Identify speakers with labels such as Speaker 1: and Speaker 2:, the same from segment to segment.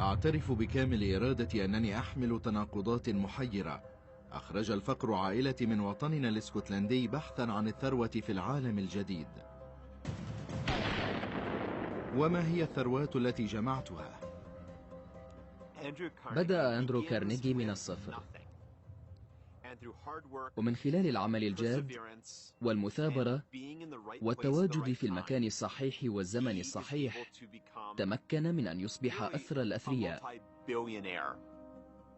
Speaker 1: أعترف بكامل إرادتي أنني أحمل تناقضات محيرة. أخرج الفقر عائلتي من وطننا الاسكتلندي بحثا عن الثروة في العالم الجديد. وما هي الثروات التي جمعتها؟
Speaker 2: بدأ أندرو كارنيجي من الصفر، ومن خلال العمل الجاد والمثابرة والتواجد في المكان الصحيح والزمن الصحيح تمكن من أن يصبح أثرى الأثرياء.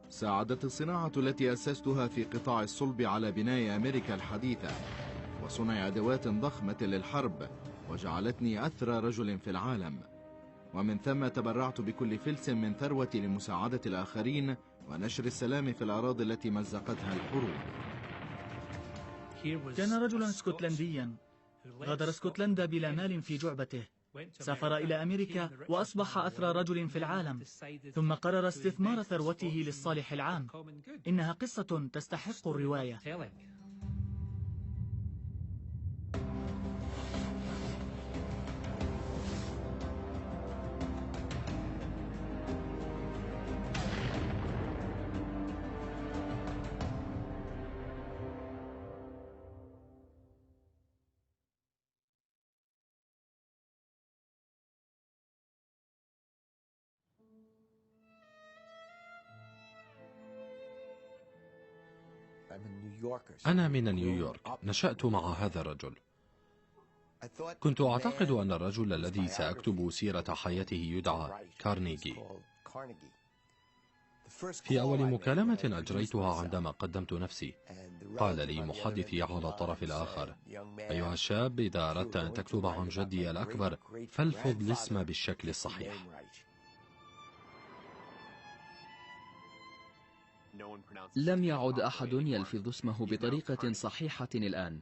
Speaker 1: ساعدت الصناعة التي أسستها في قطاع الصلب على بناء أمريكا الحديثة وصنع أدوات ضخمة للحرب، وجعلتني أثرى رجل في العالم. ومن ثم تبرعت بكل فلس من ثروتي لمساعدة الآخرين ونشر السلام في الأراضي التي مزقتها الحروب.
Speaker 3: كان رجلا اسكتلنديا غادر اسكتلندا بلا مال في جعبته، سافر إلى أمريكا وأصبح أثرى رجل في العالم، ثم قرر استثمار ثروته للصالح العام. إنها قصة تستحق الرواية.
Speaker 4: أنا من نيويورك، نشأت مع هذا الرجل. كنت أعتقد أن الرجل الذي سأكتب سيرة حياته يدعى كارنيجي. في أول مكالمة أجريتها عندما قدمت نفسي، قال لي محادثي على الطرف الآخر: أيها الشاب، إذا أردت أن تكتب عن جدي الأكبر فالفظ الاسم بالشكل الصحيح.
Speaker 2: لم يعد أحد يلفظ اسمه بطريقة صحيحة الآن.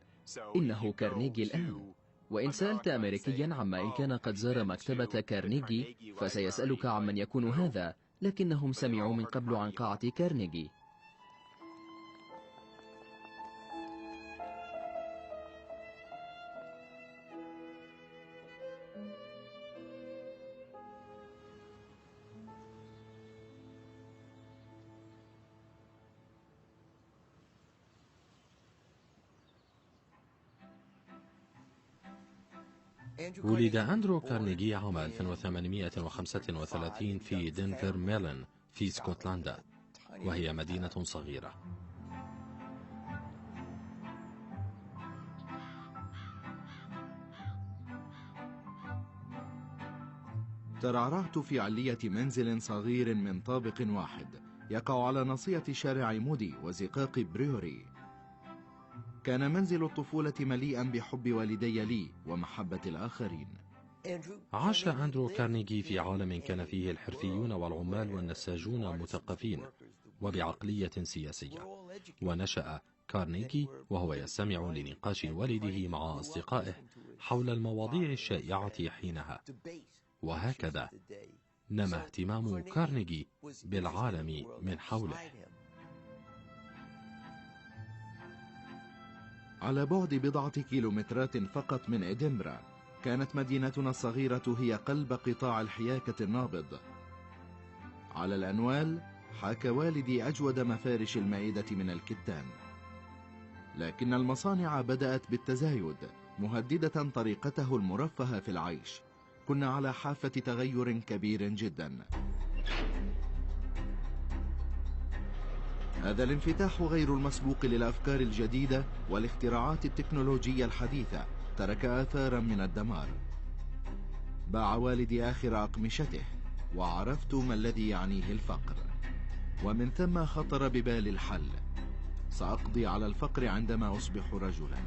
Speaker 2: إنه كارنيجي الآن. وإن سألت أمريكيا عما إن كان قد زار مكتبة كارنيجي فسيسألك عمن يكون هذا، لكنهم سمعوا من قبل عن قاعة كارنيجي.
Speaker 4: ولد أندرو كارنيجي عام 1835 في دنفر ميلن في اسكتلندا، وهي مدينة صغيرة.
Speaker 1: ترعرعت في علية منزل صغير من طابق واحد يقع على ناصية شارع مودي وزقاق بريوري. كان منزل الطفولة مليئا بحب والدي لي ومحبة الآخرين.
Speaker 4: عاش أندرو كارنيجي في عالم كان فيه الحرفيون والعمال والنساجون مثقفين وبعقلية سياسية، ونشأ كارنيجي وهو يستمع لنقاش والده مع أصدقائه حول المواضيع الشائعة حينها، وهكذا نما اهتمام كارنيجي بالعالم من حوله.
Speaker 1: على بعد بضعة كيلومترات فقط من إدنبرا كانت مدينتنا الصغيرة هي قلب قطاع الحياكة النابض. على الأنوال حاك والدي أجود مفارش المائدة من الكتان، لكن المصانع بدأت بالتزايد مهددة طريقته المرفهة في العيش. كنا على حافة تغير كبير جدا. هذا الانفتاح غير المسبوق للأفكار الجديدة والاختراعات التكنولوجية الحديثة ترك آثارا من الدمار. باع والدي آخر أقمشته وعرفت ما الذي يعنيه الفقر، ومن ثم خطر ببالي الحل: سأقضي على الفقر عندما أصبح رجلا.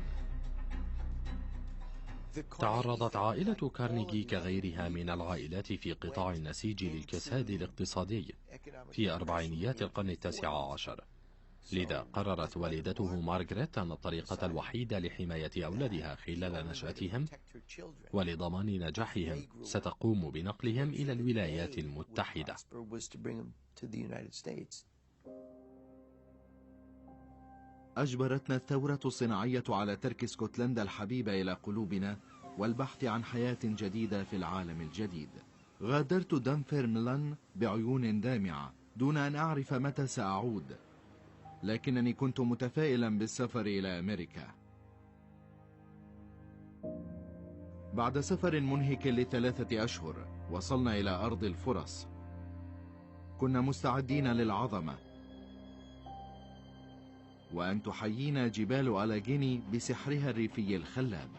Speaker 4: تعرضت عائلة كارنيجي كغيرها من العائلات في قطاع النسيج للكساد الاقتصادي في أربعينيات القرن التاسع عشر، لذا قررت والدته مارغريت أن الطريقة الوحيدة لحماية أولادها خلال نشأتهم ولضمان نجاحهم ستقوم بنقلهم إلى الولايات المتحدة.
Speaker 1: أجبرتنا الثورة الصناعية على ترك اسكتلندا الحبيبة إلى قلوبنا والبحث عن حياة جديدة في العالم الجديد. غادرت دنفرملان بعيون دامعة دون أن أعرف متى سأعود، لكنني كنت متفائلا بالسفر إلى أمريكا. بعد سفر منهك ل3 أشهر وصلنا إلى أرض الفرص. كنا مستعدين للعظمة، وأن تحيينا جبال ألاجيني بسحرها الريفي الخلاب.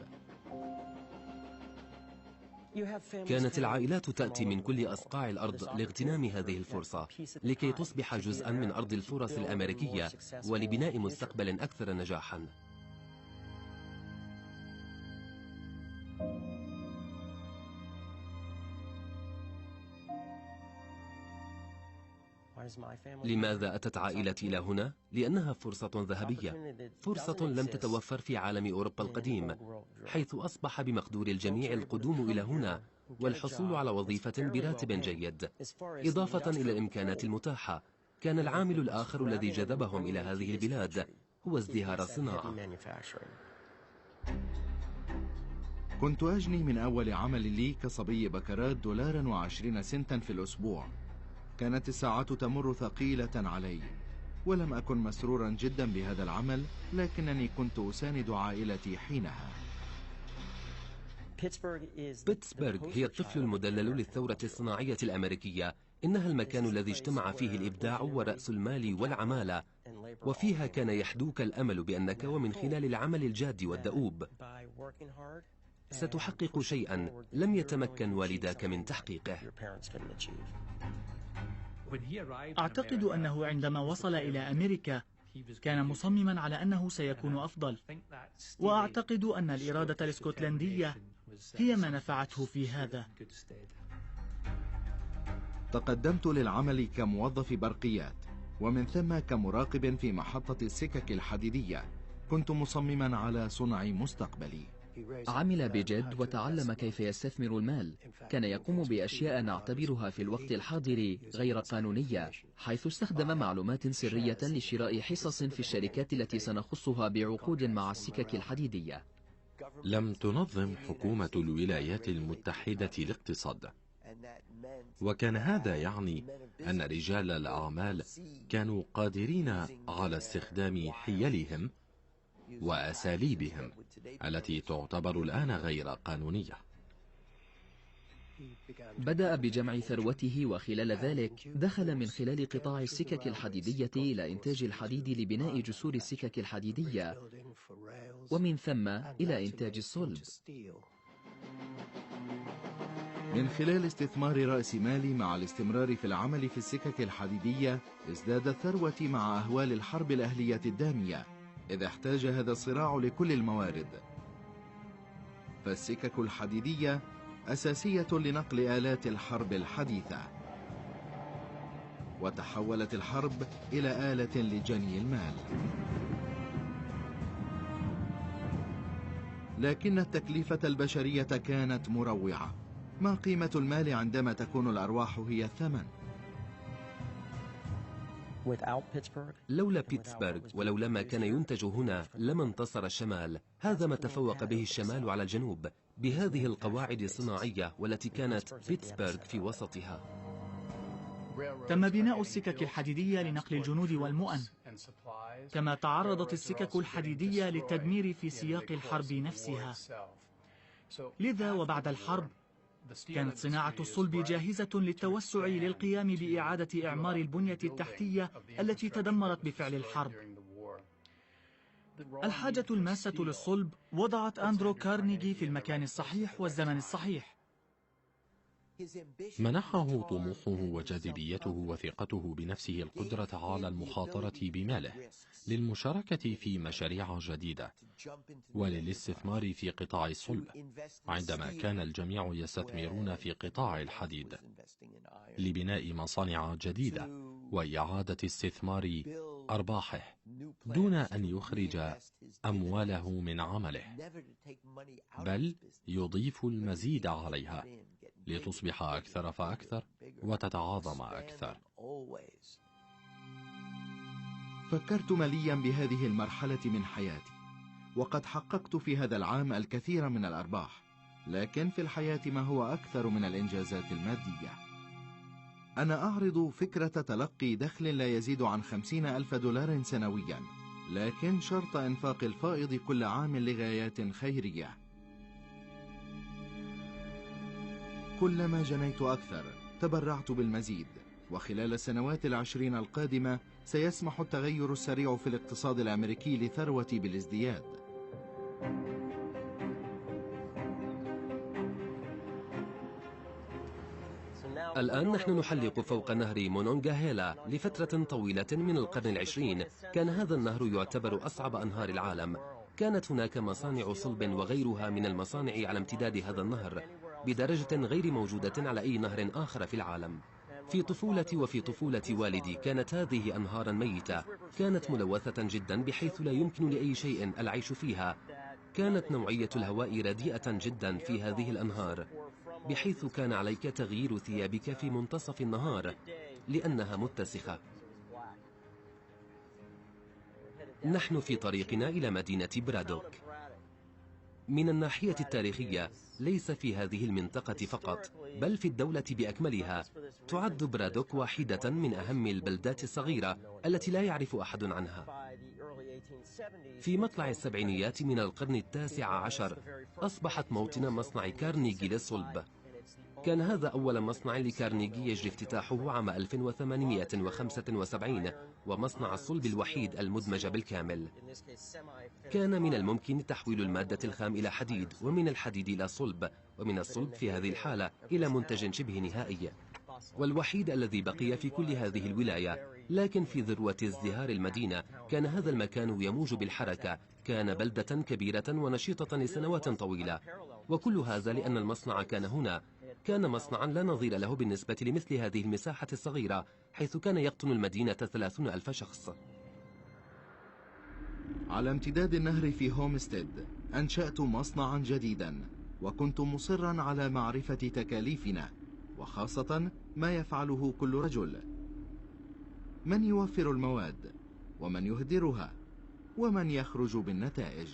Speaker 5: كانت العائلات تأتي من كل أصقاع الأرض لاغتنام هذه الفرصة لكي تصبح جزءا من أرض الفرص الأمريكية ولبناء مستقبل أكثر نجاحا. لماذا أتت عائلتي إلى هنا؟ لأنها فرصة ذهبية، فرصة لم تتوفر في عالم أوروبا القديم، حيث أصبح بمقدور الجميع القدوم إلى هنا والحصول على وظيفة براتب جيد، إضافة إلى الإمكانات المتاحة. كان العامل الآخر الذي جذبهم إلى هذه البلاد هو ازدهار الصناعة.
Speaker 1: كنت أجني من أول عمل لي كصبي بكرات $2.20 في الأسبوع. كانت الساعات تمر ثقيلة علي، ولم أكن مسرورا جدا بهذا العمل، لكنني كنت أساند عائلتي حينها.
Speaker 5: بيتسبرغ هي الطفل المدلل للثورة الصناعية الأمريكية. إنها المكان الذي اجتمع فيه الإبداع ورأس المال والعمالة، وفيها كان يحدوك الأمل بأنك ومن خلال العمل الجاد والدؤوب ستحقق شيئا لم يتمكن والداك من تحقيقه.
Speaker 3: أعتقد أنه عندما وصل إلى أمريكا كان مصمما على أنه سيكون أفضل، وأعتقد أن الإرادة الاسكتلندية هي ما نفعته في هذا.
Speaker 1: تقدمت للعمل كموظف برقيات، ومن ثم كمراقب في محطة السكك الحديدية. كنت مصمما على صنع مستقبلي.
Speaker 2: عمل بجد وتعلم كيف يستثمر المال. كان يقوم بأشياء نعتبرها في الوقت الحاضر غير قانونية، حيث استخدم معلومات سرية لشراء حصص في الشركات التي سنخصها بعقود مع السكك الحديدية.
Speaker 4: لم تنظم حكومة الولايات المتحدة الاقتصاد، وكان هذا يعني أن رجال الأعمال كانوا قادرين على استخدام حيلهم وأساليبهم التي تعتبر الآن غير قانونية.
Speaker 2: بدأ بجمع ثروته، وخلال ذلك دخل من خلال قطاع السكك الحديدية إلى إنتاج الحديد لبناء جسور السكك الحديدية، ومن ثم إلى إنتاج الصلب.
Speaker 1: من خلال استثمار رأس مالي مع الاستمرار في العمل في السكك الحديدية، ازدادت ثروتي مع أهوال الحرب الأهلية الدامية، إذا احتاج هذا الصراع لكل الموارد. فالسكك الحديدية أساسية لنقل آلات الحرب الحديثة، وتحولت الحرب إلى آلة لجني المال. لكن التكلفة البشرية كانت مروعة. ما قيمة المال عندما تكون الأرواح هي الثمن؟
Speaker 5: لولا بيتسبرغ ولولا ما كان ينتج هنا لما انتصر الشمال. هذا ما تفوق به الشمال على الجنوب، بهذه القواعد الصناعية والتي كانت بيتسبرغ في وسطها.
Speaker 3: تم بناء السكك الحديدية لنقل الجنود والمؤن، كما تعرضت السكك الحديدية للتدمير في سياق الحرب نفسها. لذا وبعد الحرب كانت صناعة الصلب جاهزة للتوسع للقيام بإعادة إعمار البنية التحتية التي تدمرت بفعل الحرب. الحاجة الماسة للصلب وضعت أندرو كارنيغي في المكان الصحيح والزمن الصحيح.
Speaker 4: منحه طموحه وجاذبيته وثقته بنفسه القدرة على المخاطرة بماله للمشاركة في مشاريع جديدة وللاستثمار في قطاع الصلب، عندما كان الجميع يستثمرون في قطاع الحديد لبناء مصانع جديدة وإعادة استثمار أرباحه دون أن يخرج أمواله من عمله، بل يضيف المزيد عليها لتصبح أكثر فأكثر وتتعاظم أكثر.
Speaker 1: فكرت مليا بهذه المرحلة من حياتي، وقد حققت في هذا العام الكثير من الأرباح. لكن في الحياة ما هو أكثر من الإنجازات المادية. أنا أعرض فكرة تلقي دخل لا يزيد عن 50,000 دولار سنويا، لكن شرط إنفاق الفائض كل عام لغايات خيرية. كلما جنيت أكثر تبرعت بالمزيد، وخلال السنوات 20 القادمة سيسمح التغير السريع في الاقتصاد الأمريكي لثروتي بالازدياد.
Speaker 5: الآن نحن نحلق فوق نهر مونونغاهيلا لفترة طويلة من القرن العشرين. كان هذا النهر يعتبر أصعب أنهار العالم. كانت هناك مصانع صلب وغيرها من المصانع على امتداد هذا النهر بدرجة غير موجودة على أي نهر آخر في العالم. في طفولتي وفي طفولة والدي كانت هذه أنهارا ميتة، كانت ملوثة جدا بحيث لا يمكن لأي شيء العيش فيها. كانت نوعية الهواء رديئة جدا في هذه الأنهار، بحيث كان عليك تغيير ثيابك في منتصف النهار لأنها متسخة. نحن في طريقنا إلى مدينة برادوك. من الناحية التاريخية ليس في هذه المنطقة فقط، بل في الدولة بأكملها. تعد برادوك واحدة من أهم البلدات الصغيرة التي لا يعرف أحد عنها. في مطلع السبعينيات من القرن التاسع عشر أصبحت موطن مصنع كارنيجي للصلب. كان هذا أول مصنع لكارنيجي يجري افتتاحه عام 1875، ومصنع الصلب الوحيد المدمج بالكامل. كان من الممكن تحويل المادة الخام إلى حديد، ومن الحديد إلى صلب، ومن الصلب في هذه الحالة إلى منتج شبه نهائي، والوحيد الذي بقي في كل هذه الولاية. لكن في ذروة ازدهار المدينة كان هذا المكان يموج بالحركة، كان بلدة كبيرة ونشيطة لسنوات طويلة، وكل هذا لأن المصنع كان هنا. كان مصنعا لا نظير له بالنسبة لمثل هذه المساحة الصغيرة، حيث كان يقطن المدينة 30,000 شخص.
Speaker 1: على امتداد النهر في هومستيد أنشأت مصنعا جديدا، وكنت مصرا على معرفة تكاليفنا، وخاصة ما يفعله كل رجل: من يوفر المواد، ومن يهدرها، ومن يخرج بالنتائج.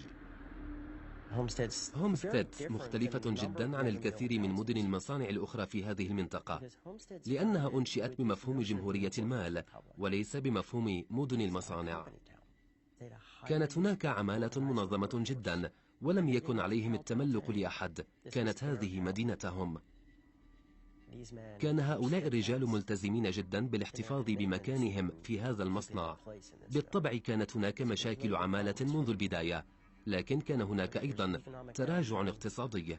Speaker 5: هومستيد مختلفة جدا عن الكثير من مدن المصانع الأخرى في هذه المنطقة، لأنها أنشئت بمفهوم جمهورية المال وليس بمفهوم مدن المصانع. كانت هناك عمالة منظمة جدا، ولم يكن عليهم التملق لأحد. كانت هذه مدينتهم. كان هؤلاء الرجال ملتزمين جدا بالاحتفاظ بمكانهم في هذا المصنع. بالطبع كانت هناك مشاكل عمالة منذ البداية، لكن كان هناك أيضا تراجع اقتصادي.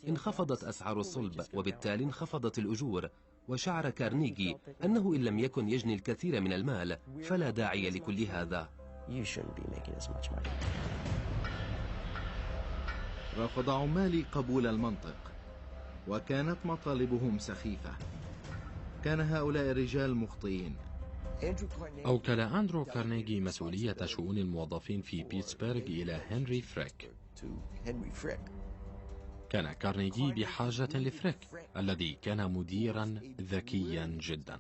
Speaker 5: انخفضت أسعار الصلب، وبالتالي انخفضت الأجور، وشعر كارنيجي أنه إن لم يكن يجني الكثير من المال فلا داعي لكل هذا.
Speaker 1: رفض عمالي قبول المنطق، وكانت مطالبهم سخيفة. كان هؤلاء الرجال مخطئين.
Speaker 4: أوكل أندرو كارنيجي مسؤولية شؤون الموظفين في بيتسبرغ إلى هنري فريك. كان كارنيجي بحاجة لفريك الذي كان مديرا ذكيا جدا.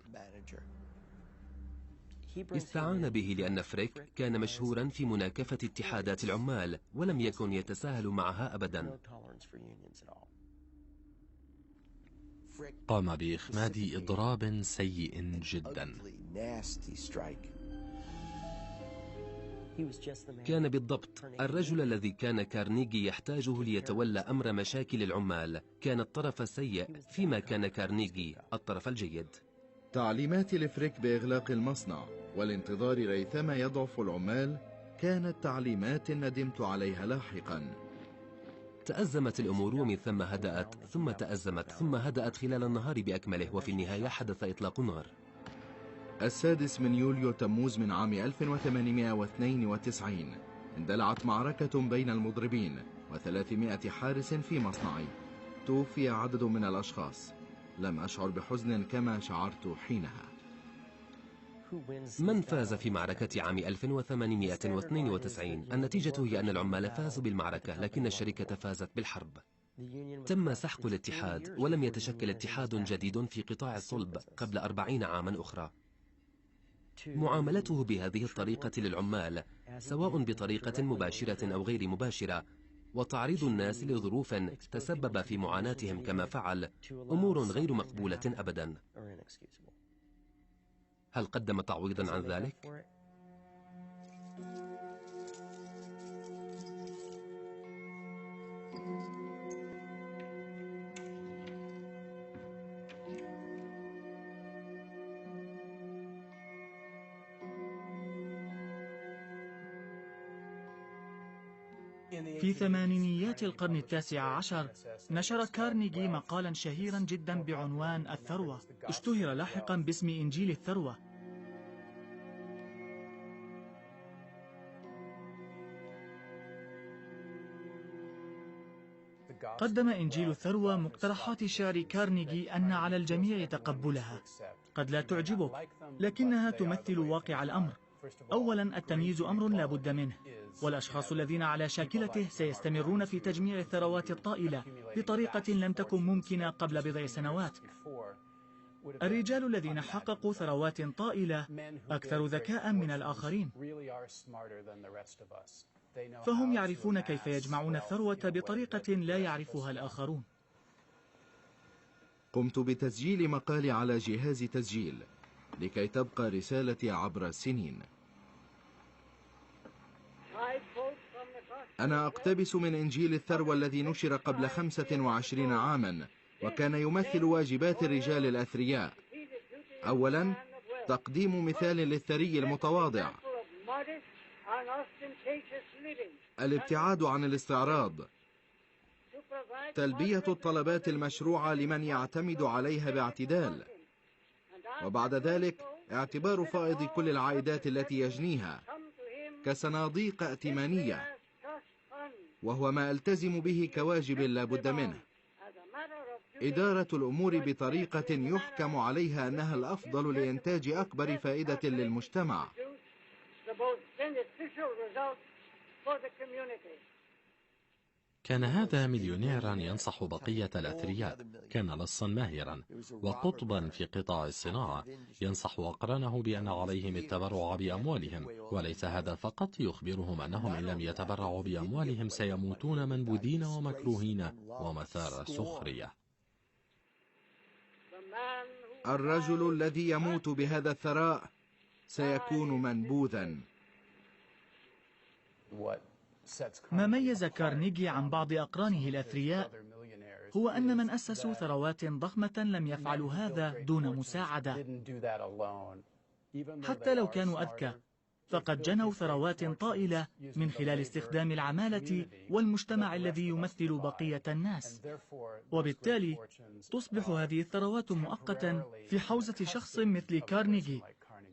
Speaker 5: استعان به لأن فريك كان مشهورا في مناكفة اتحادات العمال، ولم يكن يتساهل معها أبدا.
Speaker 4: قام بإخماد إضراب سيء جدا.
Speaker 5: كان بالضبط الرجل الذي كان كارنيجي يحتاجه ليتولى أمر مشاكل العمال. كان الطرف السيء فيما كان كارنيجي الطرف الجيد.
Speaker 1: تعليمات لفريك بإغلاق المصنع والانتظار ريثما يضعف العمال كانت تعليمات ندمت عليها لاحقا.
Speaker 5: تأزمت الأمور، ومن ثم هدأت، ثم تأزمت، ثم هدأت خلال النهار بأكمله، وفي النهاية حدث إطلاق نار.
Speaker 1: 6 يوليو تموز من عام 1892 اندلعت معركة بين المضربين و300 حارس في مصنعي. توفي عدد من الأشخاص. لم أشعر بحزن كما شعرت حينها.
Speaker 5: من فاز في معركة عام 1892؟ النتيجة هي أن العمال فازوا بالمعركة، لكن الشركة فازت بالحرب. تم سحق الاتحاد، ولم يتشكل اتحاد جديد في قطاع الصلب قبل 40 عاما أخرى. معاملته بهذه الطريقة للعمال، سواء بطريقة مباشرة أو غير مباشرة، وتعريض الناس لظروف تسبب في معاناتهم كما فعل أمور غير مقبولة أبدا. هل قدم تعويضا عن ذلك؟
Speaker 3: في ثمانينيات القرن التاسع عشر نشر كارنيجي مقالا شهيرا جدا بعنوان الثروة، اشتهر لاحقا باسم إنجيل الثروة. قدم إنجيل الثروة مقترحات شعر كارنيجي أن على الجميع تقبلها. قد لا تعجبك، لكنها تمثل واقع الأمر. أولا، التمييز أمر لا بد منه، والأشخاص الذين على شاكلته سيستمرون في تجميع الثروات الطائلة بطريقة لم تكن ممكنة قبل بضع سنوات. الرجال الذين حققوا ثروات طائلة أكثر ذكاء من الآخرين، فهم يعرفون كيف يجمعون الثروة بطريقة لا يعرفها الآخرون.
Speaker 1: قمت بتسجيل مقالي على جهاز تسجيل لكي تبقى رسالتي عبر السنين. أنا أقتبس من إنجيل الثروة الذي نشر قبل 25 عاما، وكان يمثل واجبات الرجال الأثرياء. أولا، تقديم مثال للثري المتواضع، الابتعاد عن الاستعراض، تلبية الطلبات المشروعة لمن يعتمد عليها باعتدال، وبعد ذلك اعتبار فائض كل العائدات التي يجنيها كصناديق ائتمانية، وهو ما ألتزم به كواجب لا بد منه. إدارة الأمور بطريقة يحكم عليها أنها الأفضل لإنتاج أكبر فائدة للمجتمع.
Speaker 4: كان هذا مليونيرا ينصح بقية الأثرياء، كان لصا ماهرا وقطبا في قطاع الصناعة، ينصح أقرانه بأن عليهم التبرع بأموالهم، وليس هذا فقط، يخبرهم أنهم إن لم يتبرعوا بأموالهم سيموتون منبوذين ومكروهين ومثار السخرية.
Speaker 1: الرجل الذي يموت بهذا الثراء سيكون منبوذا.
Speaker 3: ما ميز كارنيجي عن بعض أقرانه الأثرياء هو أن من أسسوا ثروات ضخمة لم يفعلوا هذا دون مساعدة. حتى لو كانوا أذكى، فقد جنوا ثروات طائلة من خلال استخدام العمالة والمجتمع الذي يمثل بقية الناس، وبالتالي تصبح هذه الثروات مؤقتا في حوزة شخص مثل كارنيجي،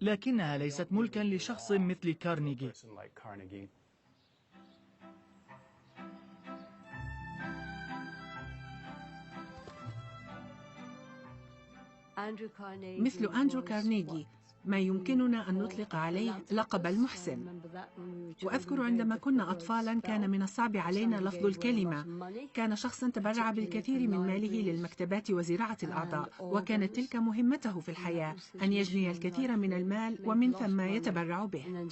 Speaker 3: لكنها ليست ملكا لشخص مثل كارنيجي.
Speaker 6: مثل أندرو كارنيجي، ما يمكننا أن نطلق عليه لقب المحسن. وأذكر عندما كنا أطفالا كان من الصعب علينا لفظ الكلمة. كان شخصا تبرع بالكثير من ماله للمكتبات وزراعة الأعضاء، وكانت تلك مهمته في الحياة، أن يجني الكثير من المال ومن ثم يتبرع به.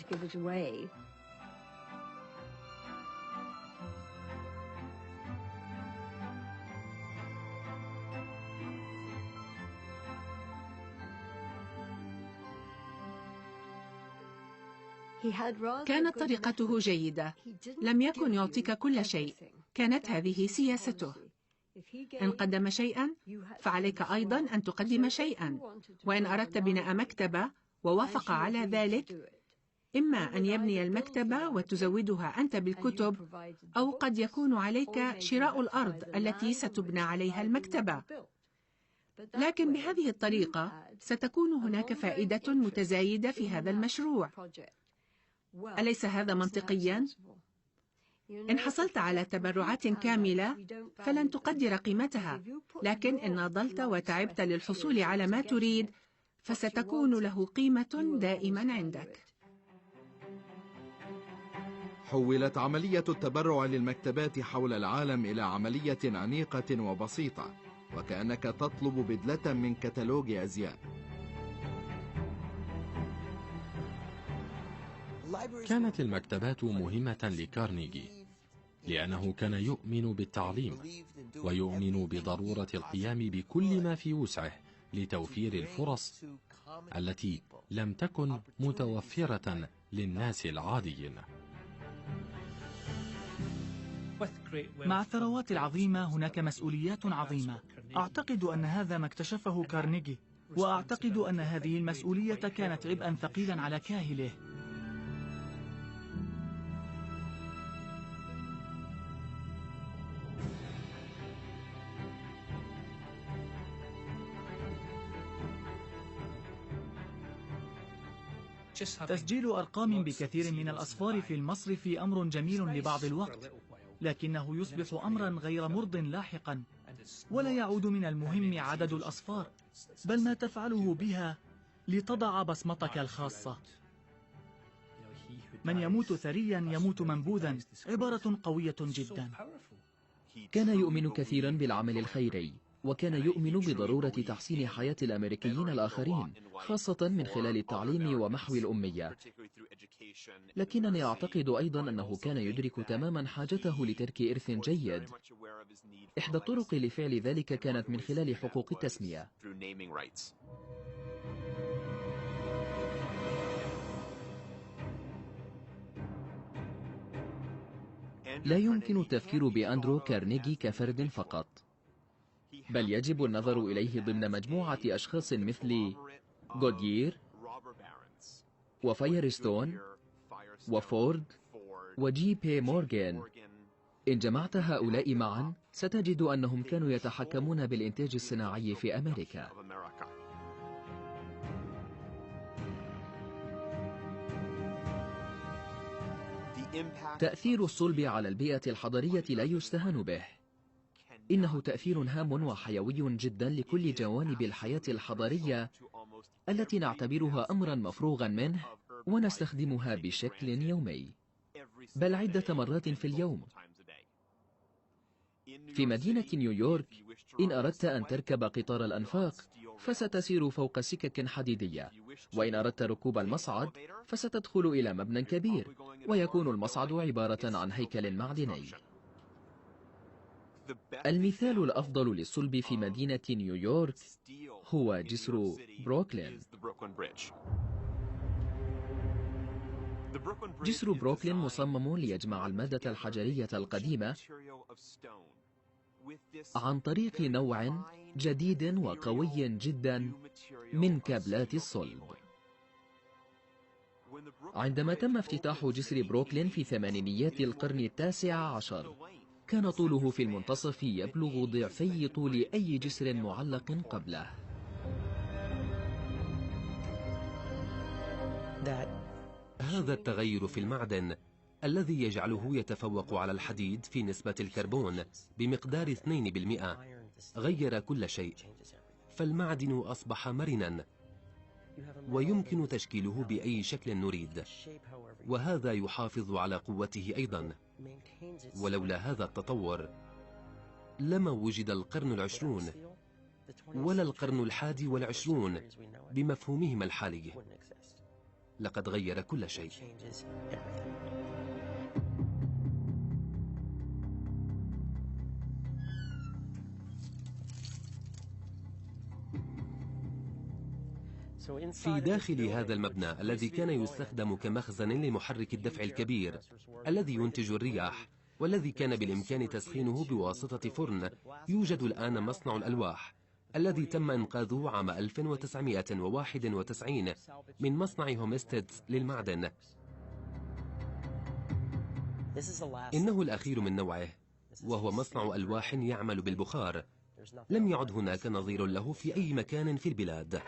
Speaker 6: كانت طريقته جيدة، لم يكن يعطيك كل شيء، كانت هذه سياسته. إن قدم شيئا فعليك أيضا أن تقدم شيئا، وإن أردت بناء مكتبة ووافق على ذلك، إما أن يبني المكتبة وتزودها أنت بالكتب، أو قد يكون عليك شراء الأرض التي ستبنى عليها المكتبة. لكن بهذه الطريقة ستكون هناك فائدة متزايدة في هذا المشروع. أليس هذا منطقياً؟ إن حصلت على تبرعات كاملة فلن تقدر قيمتها، لكن إن ناضلت وتعبت للحصول على ما تريد فستكون له قيمة دائماً عندك.
Speaker 1: حولت عملية التبرع للمكتبات حول العالم إلى عملية أنيقة وبسيطة، وكأنك تطلب بدلة من كتالوج أزياء.
Speaker 4: كانت المكتبات مهمة لكارنيجي لأنه كان يؤمن بالتعليم ويؤمن بضرورة القيام بكل ما في وسعه لتوفير الفرص التي لم تكن متوفرة للناس العاديين.
Speaker 3: مع الثروات العظيمة هناك مسؤوليات عظيمة. أعتقد أن هذا ما اكتشفه كارنيجي، وأعتقد أن هذه المسؤولية كانت عبئا ثقيلا على كاهله. تسجيل أرقام بكثير من الأصفار في المصرف أمر جميل لبعض الوقت، لكنه يصبح أمرا غير مرض لاحقا، ولا يعود من المهم عدد الأصفار، بل ما تفعله بها لتضع بصمتك الخاصة. من يموت ثريا يموت منبوذا، عبارة قوية جدا.
Speaker 2: كان يؤمن كثيرا بالعمل الخيري، وكان يؤمن بضرورة تحسين حياة الأمريكيين الآخرين، خاصة من خلال التعليم ومحو الأمية. لكنني أعتقد أيضا أنه كان يدرك تماما حاجته لترك إرث جيد. إحدى الطرق لفعل ذلك كانت من خلال حقوق التسمية. لا يمكن التفكير بأندرو كارنيجي كفرد فقط، بل يجب النظر إليه ضمن مجموعة أشخاص مثل جودير وفايرستون وفورد وجي بي مورغان. إن جمعت هؤلاء معا ستجد أنهم كانوا يتحكمون بالإنتاج الصناعي في أمريكا. تأثير الصلب على البيئة الحضرية لا يستهان به. إنه تأثير هام وحيوي جدا لكل جوانب الحياة الحضرية التي نعتبرها أمرا مفروغا منه ونستخدمها بشكل يومي، بل عدة مرات في اليوم. في مدينة نيويورك، إن أردت أن تركب قطار الأنفاق فستسير فوق سكك حديدية، وإن أردت ركوب المصعد فستدخل إلى مبنى كبير، ويكون المصعد عبارة عن هيكل معدني. المثال الأفضل للصلب في مدينة نيويورك هو جسر بروكلين. جسر بروكلين مصمم ليجمع المادة الحجرية القديمة عن طريق نوع جديد وقوي جدا من كابلات الصلب. عندما تم افتتاح جسر بروكلين في ثمانينيات القرن التاسع عشر، كان طوله في المنتصف يبلغ ضعفي طول أي جسر معلق قبله.
Speaker 5: هذا التغير في المعدن الذي يجعله يتفوق على الحديد في نسبة الكربون بمقدار 2% غير كل شيء، فالمعدن أصبح مرنا ويمكن تشكيله بأي شكل نريد، وهذا يحافظ على قوته أيضا. ولولا هذا التطور لما وجد القرن العشرون ولا القرن الحادي والعشرون بمفهومهما الحالي. لقد غير كل شيء. في داخل هذا المبنى الذي كان يستخدم كمخزن لمحرك الدفع الكبير الذي ينتج الرياح والذي كان بالإمكان تسخينه بواسطة فرن، يوجد الآن مصنع الألواح الذي تم إنقاذه عام 1991 من مصنع هومستيدز للمعدن. إنه الأخير من نوعه، وهو مصنع ألواح يعمل بالبخار. لم يعد هناك نظير له في أي مكان في البلاد.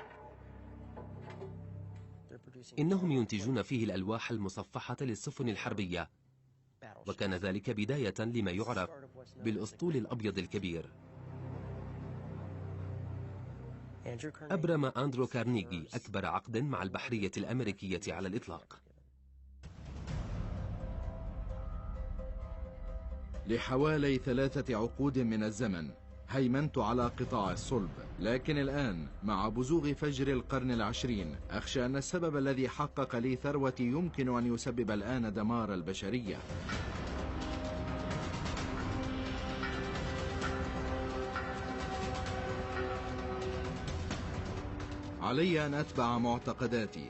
Speaker 5: إنهم ينتجون فيه الألواح المصفحة للسفن الحربية، وكان ذلك بداية لما يعرف بالأسطول الأبيض الكبير. أبرم أندرو كارنيجي أكبر عقد مع البحرية الأمريكية على الإطلاق.
Speaker 1: لحوالي 3 عقود من الزمن هيمنت على قطاع الصلب، لكن الآن مع بزوغ فجر القرن العشرين أخشى أن السبب الذي حقق لي ثروتي يمكن أن يسبب الآن دمار البشرية. وعلي أن أتبع معتقداتي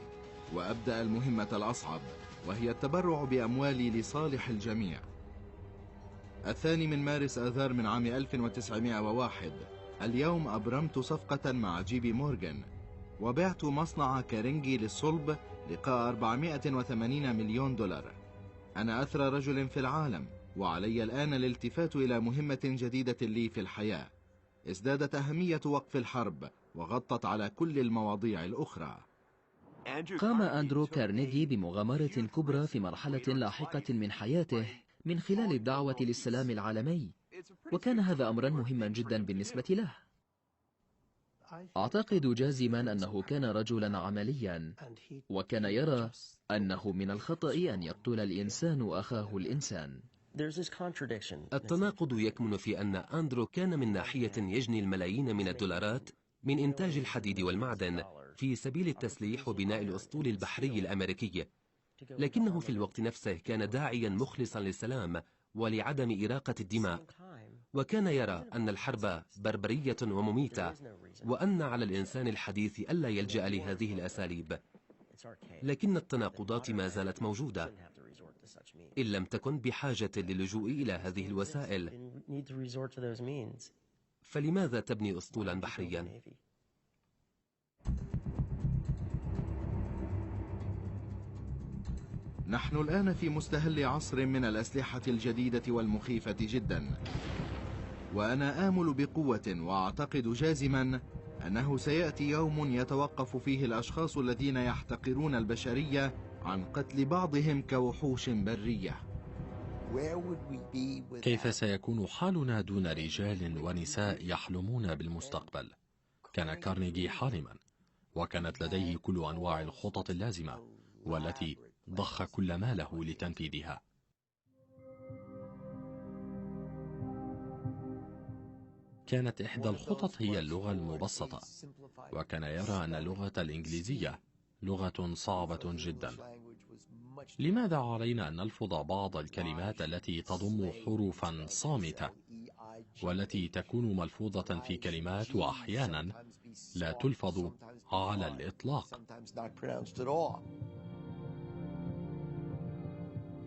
Speaker 1: وأبدأ المهمة الأصعب، وهي التبرع بأموالي لصالح الجميع. 2 مارس آذار من عام 1901 اليوم أبرمت صفقة مع جيبي مورغان وبعت مصنع كارنيجي للصلب لقاء 480 مليون دولار. أنا أثرى رجل في العالم، وعلي الآن الالتفات إلى مهمة جديدة لي في الحياة. ازدادت أهمية وقف الحرب وغطت على كل المواضيع الأخرى.
Speaker 2: قام أندرو كارنيجي بمغامرة كبرى في مرحلة لاحقة من حياته من خلال الدعوة للسلام العالمي، وكان هذا أمرا مهما جدا بالنسبة له. أعتقد جازما أنه كان رجلا عمليا، وكان يرى أنه من الخطأ أن يقتل الإنسان أخاه الإنسان.
Speaker 5: التناقض يكمن في أن أندرو كان من ناحية يجني الملايين من الدولارات من إنتاج الحديد والمعدن في سبيل التسليح وبناء الأسطول البحري الأمريكي، لكنه في الوقت نفسه كان داعيا مخلصا للسلام ولعدم إراقة الدماء، وكان يرى أن الحرب بربرية ومميتة، وأن على الإنسان الحديث ألا يلجأ لهذه الأساليب. لكن التناقضات ما زالت موجودة، إن لم تكن بحاجة للجوء إلى هذه الوسائل. فلماذا تبني أسطولا بحريا؟
Speaker 1: نحن الآن في مستهل عصر من الأسلحة الجديدة والمخيفة جدا، وأنا آمل بقوة وأعتقد جازما أنه سيأتي يوم يتوقف فيه الأشخاص الذين يحتقرون البشرية عن قتل بعضهم كوحوش برية.
Speaker 4: كيف سيكون حالنا دون رجال ونساء يحلمون بالمستقبل؟ كان كارنيجي حالما، وكانت لديه كل أنواع الخطط اللازمة والتي ضخ كل ماله لتنفيذها. كانت إحدى الخطط هي اللغة المبسطة، وكان يرى أن اللغة الإنجليزية لغة صعبة جدا. لماذا علينا أن نلفظ بعض الكلمات التي تضم حروفا صامتة والتي تكون ملفوظة في كلمات وأحيانا لا تلفظ على الإطلاق؟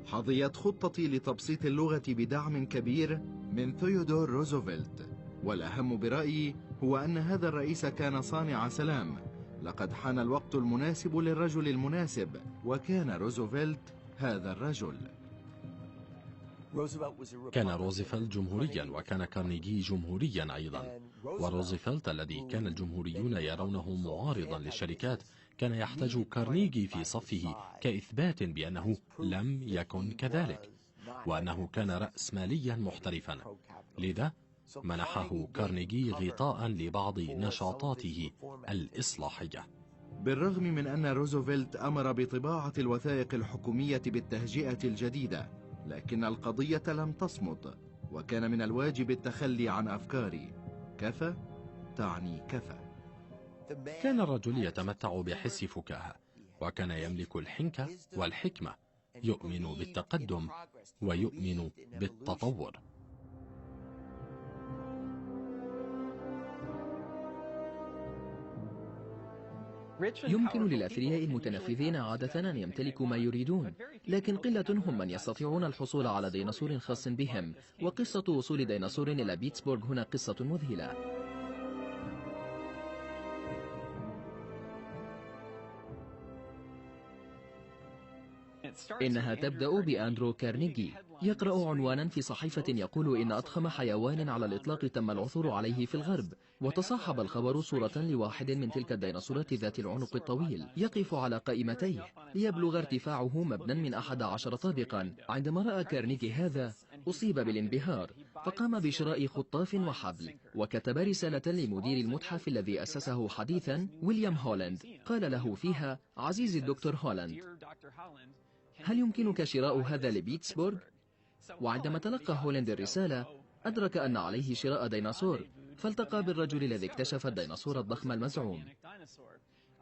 Speaker 1: حظيت خطتي لتبسيط اللغة بدعم كبير من ثيودور روزفلت، والأهم برأيي هو أن هذا الرئيس كان صانع سلام. لقد حان الوقت المناسب للرجل المناسب، وكان روزفلت هذا الرجل.
Speaker 4: كان روزفلت جمهوريا، وكان كارنيجي جمهوريا أيضا. وروزفلت الذي كان الجمهوريون يرونه معارضا للشركات كان يحتاج كارنيجي في صفه كإثبات بأنه لم يكن كذلك، وأنه كان رأسماليا محترفا. لذا منحه كارنيجي غطاء لبعض نشاطاته الإصلاحية.
Speaker 1: بالرغم من أن روزفلت أمر بطباعة الوثائق الحكومية بالتهجئة الجديدة، لكن القضية لم تصمت، وكان من الواجب التخلي عن أفكاري. كفى تعني كفى.
Speaker 4: كان الرجل يتمتع بحس فكاهة، وكان يملك الحنكة والحكمة، يؤمن بالتقدم ويؤمن بالتطور.
Speaker 2: يمكن للأثرياء المتنفذين عادة أن يمتلكوا ما يريدون، لكن قلة هم من يستطيعون الحصول على ديناصور خاص بهم، وقصة وصول ديناصور إلى بيتسبورغ هنا قصة مذهلة. إنها تبدأ بأندرو كارنيجي يقرأ عنوانا في صحيفة يقول إن أضخم حيوان على الإطلاق تم العثور عليه في الغرب، وتصاحب الخبر صورة لواحد من تلك الديناصورات ذات العنق الطويل يقف على قائمتيه ليبلغ ارتفاعه مبنى من 11 طابقا. عندما رأى كارنيجي هذا أصيب بالانبهار، فقام بشراء خطاف وحبل، وكتب رسالة لمدير المتحف الذي أسسه حديثا ويليام هولاند. قال له فيها: عزيزي الدكتور هولاند، هل يمكنك شراء هذا لبيتسبورغ؟ وعندما تلقى هولاند الرسالة أدرك أن عليه شراء ديناصور، فالتقى بالرجل الذي اكتشف الديناصور الضخم المزعوم.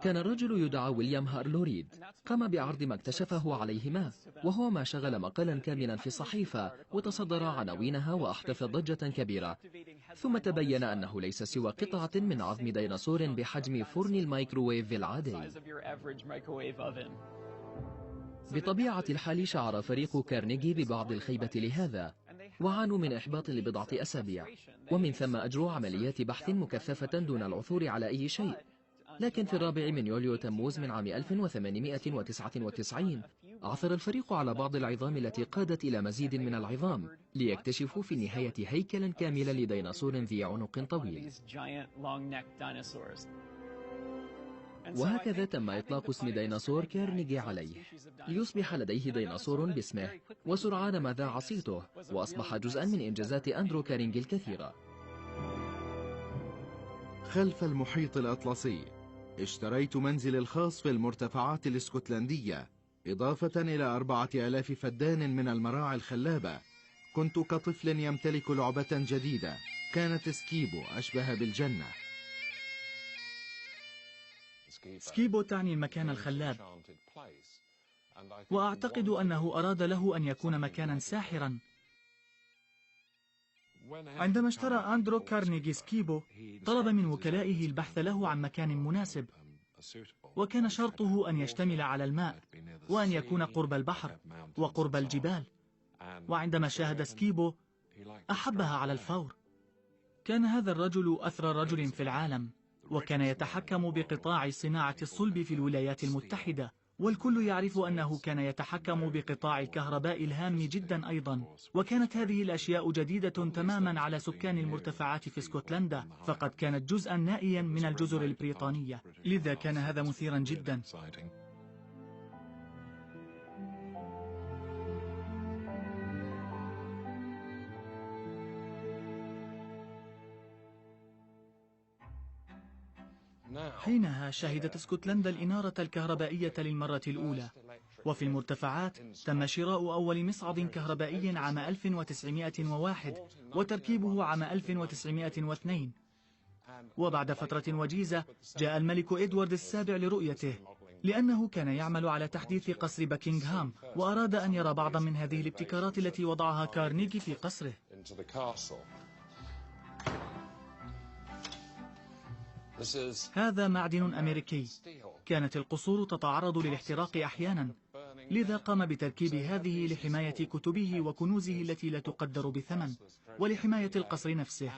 Speaker 2: كان الرجل يدعى ويليام هارلو ريد، قام بعرض ما اكتشفه عليه وهو ما شغل مقالا كاملا في الصحيفة وتصدر عناوينها وأحدث ضجة كبيرة. ثم تبين أنه ليس سوى قطعة من عظم ديناصور بحجم فرن الميكروويف العادي. بطبيعة الحال شعر فريق كارنيجي ببعض الخيبة لهذا، وعانوا من إحباط لبضعة أسابيع، ومن ثم أجروا عمليات بحث مكثفة دون العثور على أي شيء. لكن في 4 يوليو تموز من عام 1899 عثر الفريق على بعض العظام التي قادت إلى مزيد من العظام، ليكتشفوا في النهاية هيكلا كاملا لديناصور ذي عنق طويل. وهكذا تم إطلاق اسم ديناصور كارنيجي عليه، ليصبح لديه ديناصور باسمه، وسرعان ما ذاع صيته وأصبح جزءا من إنجازات أندرو كارنيجي الكثيرة.
Speaker 1: خلف المحيط الأطلسي اشتريت منزلي الخاص في المرتفعات الاسكتلندية، إضافة إلى 4000 فدان من المراعي الخلابة. كنت كطفل يمتلك لعبة جديدة، كانت سكيبو أشبه بالجنة.
Speaker 3: سكيبو تعني المكان الخلاب، وأعتقد أنه أراد له أن يكون مكانا ساحرا. عندما اشترى أندرو كارنيجي سكيبو، طلب من وكلائه البحث له عن مكان مناسب، وكان شرطه أن يشتمل على الماء، وأن يكون قرب البحر وقرب الجبال. وعندما شاهد سكيبو أحبها على الفور. كان هذا الرجل أثرى رجل في العالم، وكان يتحكم بقطاع صناعة الصلب في الولايات المتحدة، والكل يعرف أنه كان يتحكم بقطاع الكهرباء الهام جدا أيضا. وكانت هذه الأشياء جديدة تماما على سكان المرتفعات في اسكتلندا، فقد كانت جزءا نائيا من الجزر البريطانية، لذا كان هذا مثيرا جدا. حينها شهدت اسكتلندا الإنارة الكهربائية للمرة الأولى، وفي المرتفعات تم شراء أول مصعد كهربائي عام 1901 وتركيبه عام 1902. وبعد فترة وجيزة جاء الملك إدوارد السابع لرؤيته، لأنه كان يعمل على تحديث قصر باكنغهام، وأراد أن يرى بعضا من هذه الابتكارات التي وضعها كارنيجي في قصره. هذا معدن أمريكي. كانت القصور تتعرض للاحتراق أحيانا، لذا قام بتركيب هذه لحماية كتبه وكنوزه التي لا تقدر بثمن، ولحماية القصر نفسه.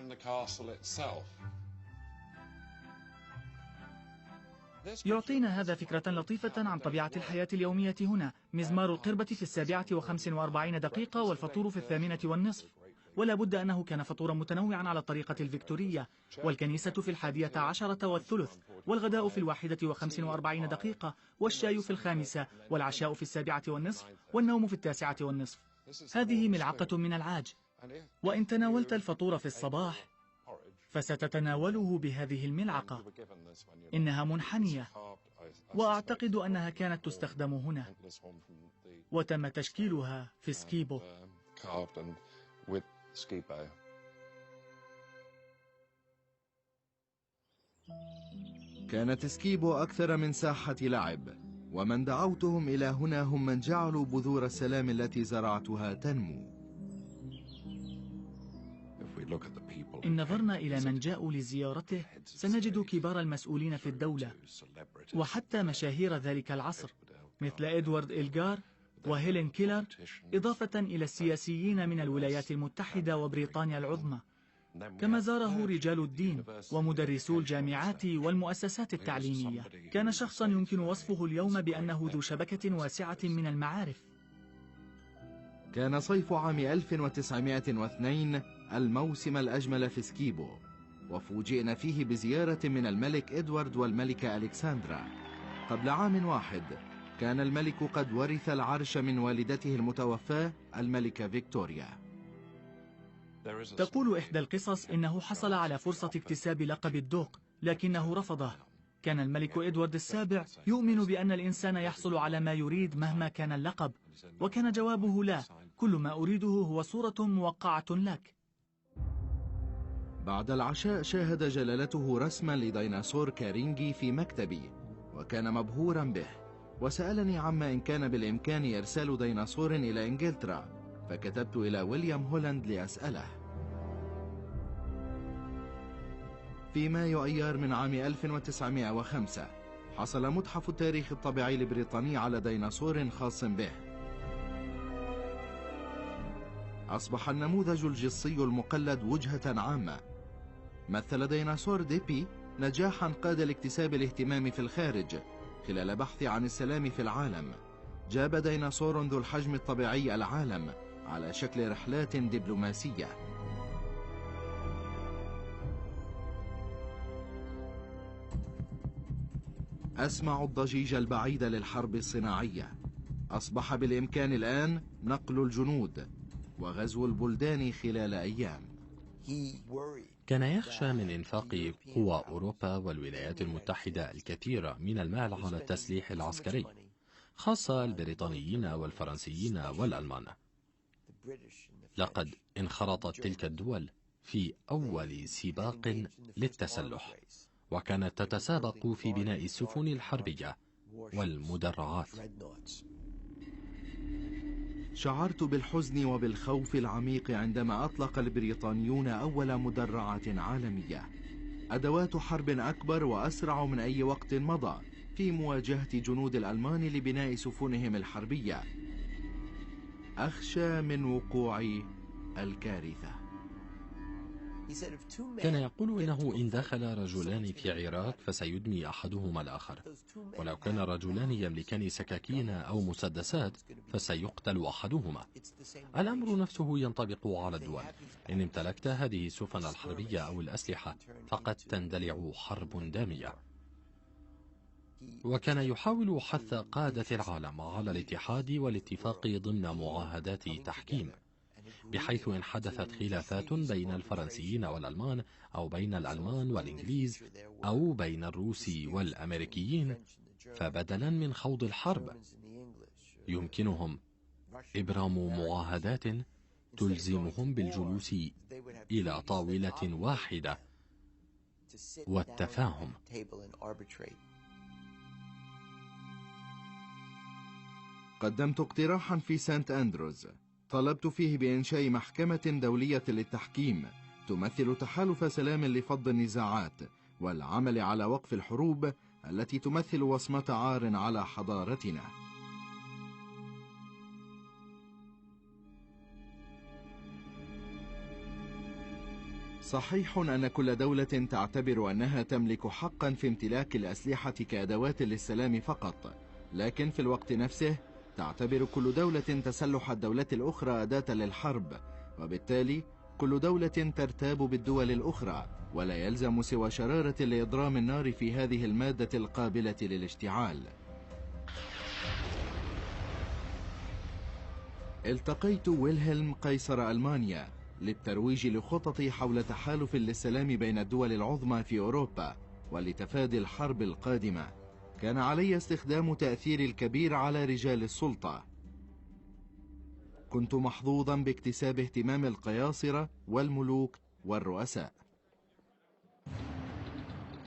Speaker 3: يعطينا هذا فكرة لطيفة عن طبيعة الحياة اليومية هنا. مزمار القربة في 7:45 والفطور في 8:30، ولا بد أنه كان فطورا متنوعا على الطريقة الفيكتورية، والكنيسة في 11:10 والغداء في 1:45 والشاي في 5 والعشاء في 7:30 والنوم في 9:30. هذه ملعقة من العاج، وإن تناولت الفطور في الصباح فستتناوله بهذه الملعقة. إنها منحنية، وأعتقد أنها كانت تستخدم هنا، وتم تشكيلها في سكيبو.
Speaker 1: كانت سكيبو أكثر من ساحة لعب، ومن دعوتهم إلى هنا هم من جعلوا بذور السلام التي زرعتها تنمو.
Speaker 3: إن نظرنا إلى من جاءوا لزيارته سنجد كبار المسؤولين في الدولة، وحتى مشاهير ذلك العصر مثل إدوارد إلغار وهيلين كيلر، إضافة إلى السياسيين من الولايات المتحدة وبريطانيا العظمى. كما زاره رجال الدين ومدرسو الجامعات والمؤسسات التعليمية. كان شخصا يمكن وصفه اليوم بأنه ذو شبكة واسعة من المعارف.
Speaker 1: كان صيف عام 1902 الموسم الأجمل في سكيبو، وفوجئنا فيه بزيارة من الملك إدوارد والملكة ألكسندرا. قبل عام واحد كان الملك قد ورث العرش من والدته المتوفاة الملكة فيكتوريا.
Speaker 3: تقول إحدى القصص إنه حصل على فرصة اكتساب لقب الدوق، لكنه رفضه. كان الملك إدوارد السابع يؤمن بأن الإنسان يحصل على ما يريد مهما كان اللقب، وكان جوابه لا، كل ما أريده هو صورة موقعة لك.
Speaker 1: بعد العشاء شاهد جلالته رسما لديناصور كارنيجي في مكتبي، وكان مبهورا به، وسألني عما إن كان بالإمكان إرسال ديناصور إلى إنجلترا، فكتبت إلى ويليام هولاند لأسأله. في مايو أيار من عام 1905 حصل متحف التاريخ الطبيعي البريطاني على ديناصور خاص به. أصبح النموذج الجصي المقلد وجهة عامة. مثل ديناصور ديبي نجاحا قاد لاكتساب الاهتمام في الخارج خلال بحث عن السلام في العالم. جاب ديناصور ذو الحجم الطبيعي العالم على شكل رحلات دبلوماسية. أسمع الضجيج البعيد للحرب الصناعية. أصبح بالإمكان الآن نقل الجنود وغزو البلدان خلال أيام.
Speaker 4: كان يخشى من إنفاق قوى أوروبا والولايات المتحدة الكثير من المال على التسليح العسكري، خاصة البريطانيين والفرنسيين والألمان. لقد انخرطت تلك الدول في أول سباق للتسلح، وكانت تتسابق في بناء السفن الحربية والمدرعات.
Speaker 1: شعرت بالحزن وبالخوف العميق عندما أطلق البريطانيون أول مدرعات عالمية، أدوات حرب أكبر وأسرع من أي وقت مضى في مواجهة جنود الألمان لبناء سفنهم الحربية. أخشى من وقوع الكارثة.
Speaker 4: كان يقول إنه إن دخل رجلان في عراك فسيدمي أحدهما الآخر، ولو كان رجلان يملكان سكاكين أو مسدسات فسيقتل أحدهما. الأمر نفسه ينطبق على الدول. إن امتلكت هذه السفن الحربية أو الأسلحة فقد تندلع حرب دامية. وكان يحاول حث قادة العالم على الاتحاد والاتفاق ضمن معاهدات تحكيم، بحيث إن حدثت خلافات بين الفرنسيين والألمان أو بين الألمان والإنجليز أو بين الروس والأمريكيين، فبدلا من خوض الحرب يمكنهم إبرام معاهدات تلزمهم بالجلوس إلى طاولة واحدة والتفاهم.
Speaker 1: قدمت اقتراحا في سانت أندروز، طلبت فيه بإنشاء محكمة دولية للتحكيم تمثل تحالف سلام لفض النزاعات والعمل على وقف الحروب التي تمثل وصمة عار على حضارتنا. صحيح أن كل دولة تعتبر أنها تملك حقا في امتلاك الأسلحة كأدوات للسلام فقط، لكن في الوقت نفسه تعتبر كل دولة تسلح الدولة الأخرى أداة للحرب، وبالتالي كل دولة ترتاب بالدول الأخرى، ولا يلزم سوى شرارة لإضرام النار في هذه المادة القابلة للاشتعال. التقيت ويلهلم قيصر ألمانيا للترويج لخطط حول تحالف للسلام بين الدول العظمى في أوروبا ولتفادي الحرب القادمة. كان علي استخدام تأثيري الكبير على رجال السلطة. كنت محظوظا باكتساب اهتمام القياصرة والملوك والرؤساء.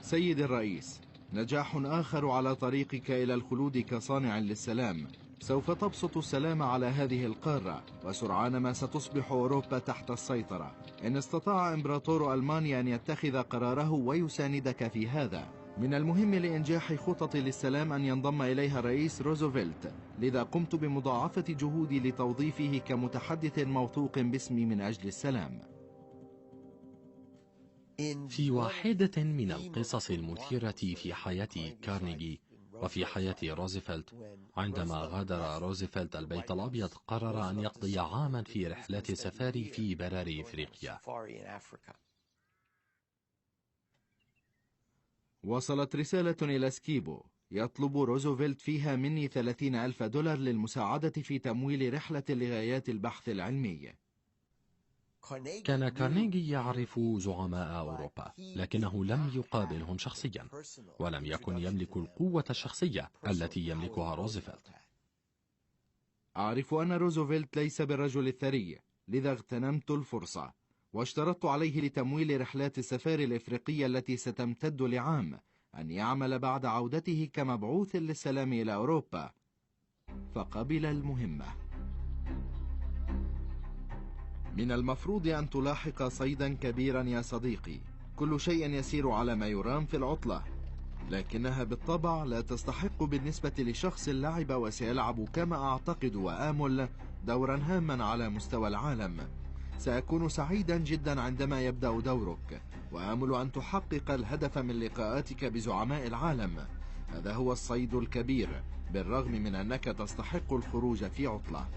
Speaker 1: سيد الرئيس، نجاح آخر على طريقك إلى الخلود كصانع للسلام. سوف تبسط السلام على هذه القارة، وسرعان ما ستصبح أوروبا تحت السيطرة إن استطاع إمبراطور ألمانيا أن يتخذ قراره ويساندك في هذا. من المهم لإنجاح خطط للسلام أن ينضم إليها الرئيس روزفلت، لذا قمت بمضاعفة جهودي لتوظيفه كمتحدث موثوق باسمي من أجل السلام.
Speaker 4: في واحدة من القصص المثيرة في حياة كارنيجي وفي حياة روزفلت، عندما غادر روزفلت البيت الأبيض قرر أن يقضي عاما في رحلة سفاري في براري إفريقيا.
Speaker 1: وصلت رسالة إلى سكيبو يطلب روزفلت فيها مني $30,000 للمساعدة في تمويل رحلة لغايات البحث العلمي.
Speaker 4: كان كارنيجي يعرف زعماء أوروبا، لكنه لم يقابلهم شخصيا، ولم يكن يملك القوة الشخصية التي يملكها روزفلت.
Speaker 1: أعرف أن روزفلت ليس بالرجل الثري، لذا اغتنمت الفرصة واشترطت عليه لتمويل رحلات السفاري الإفريقية التي ستمتد لعام أن يعمل بعد عودته كمبعوث للسلام إلى أوروبا، فقبل المهمة. من المفروض أن تلاحق صيدا كبيرا يا صديقي، كل شيء يسير على ما يرام في العطلة، لكنها بالطبع لا تستحق بالنسبة لشخص لعب وسيلعب كما أعتقد وآمل دورا هاما على مستوى العالم. سأكون سعيدا جدا عندما يبدأ دورك، وآمل أن تحقق الهدف من لقاءاتك بزعماء العالم. هذا هو الصيد الكبير، بالرغم من أنك تستحق الخروج في عطلة.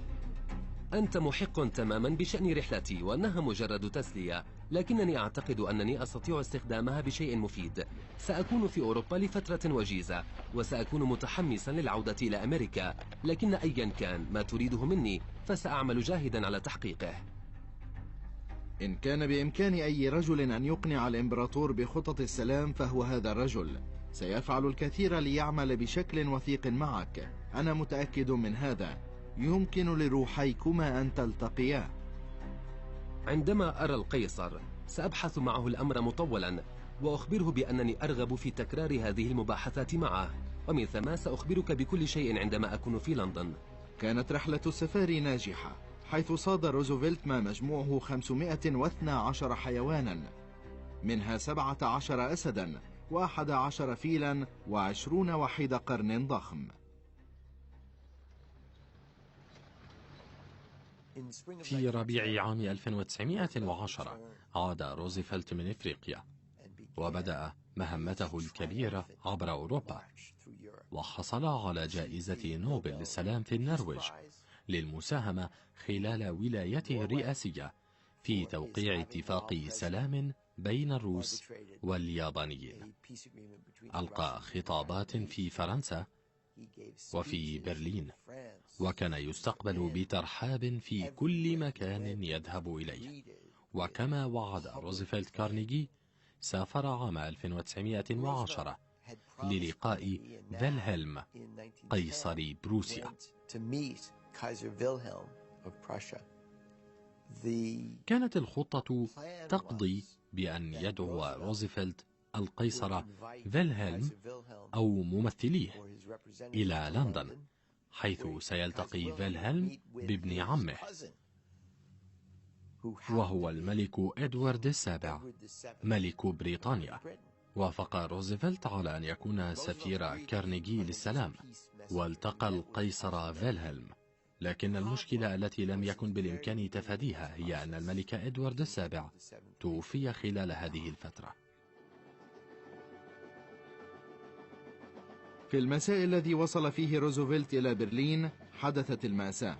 Speaker 5: أنت محق تماما بشأن رحلتي وأنها مجرد تسلية، لكنني أعتقد أنني أستطيع استخدامها بشيء مفيد. سأكون في أوروبا لفترة وجيزة، وسأكون متحمسا للعودة إلى أمريكا، لكن أيا كان ما تريده مني فسأعمل جاهدا على تحقيقه.
Speaker 1: إن كان بإمكان أي رجل أن يقنع الإمبراطور بخطط السلام فهو هذا الرجل. سيفعل الكثير ليعمل بشكل وثيق معك، أنا متأكد من هذا. يمكن لروحيكما أن تلتقيا.
Speaker 5: عندما أرى القيصر سأبحث معه الأمر مطولا، وأخبره بأنني أرغب في تكرار هذه المباحثات معه، ومن ثم سأخبرك بكل شيء عندما أكون في لندن.
Speaker 1: كانت رحلة السفاري ناجحة، حيث صاد روزفلت ما مجموعه 512 حيوانا، منها 17 أسدا و11 فيلا و20 وحيد قرن ضخم.
Speaker 4: في ربيع عام 1910 عاد روزفلت من إفريقيا، وبدأ مهمته الكبيرة عبر أوروبا، وحصل على جائزة نوبل للسلام في النرويج للمساهمة خلال ولايته الرئاسية في توقيع اتفاق سلام بين الروس واليابانيين. ألقى خطابات في فرنسا وفي برلين، وكان يستقبل بترحاب في كل مكان يذهب إليه. وكما وعد روزفلت كارنيجي، سافر عام 1910 للقاء فيلهلم قيصر بروسيا. كانت الخطة تقضي بأن يدعو روزفلت القيصر فيلهلم أو ممثليه إلى لندن، حيث سيلتقي فيلهلم بابن عمه وهو الملك إدوارد السابع ملك بريطانيا. وافق روزفلت على أن يكون سفير كارنيجي للسلام، والتقى القيصر فيلهلم، لكن المشكلة التي لم يكن بالإمكان تفاديها هي أن الملك إدوارد السابع توفي خلال هذه الفترة.
Speaker 1: في المساء الذي وصل فيه روزفلت إلى برلين حدثت المأساة.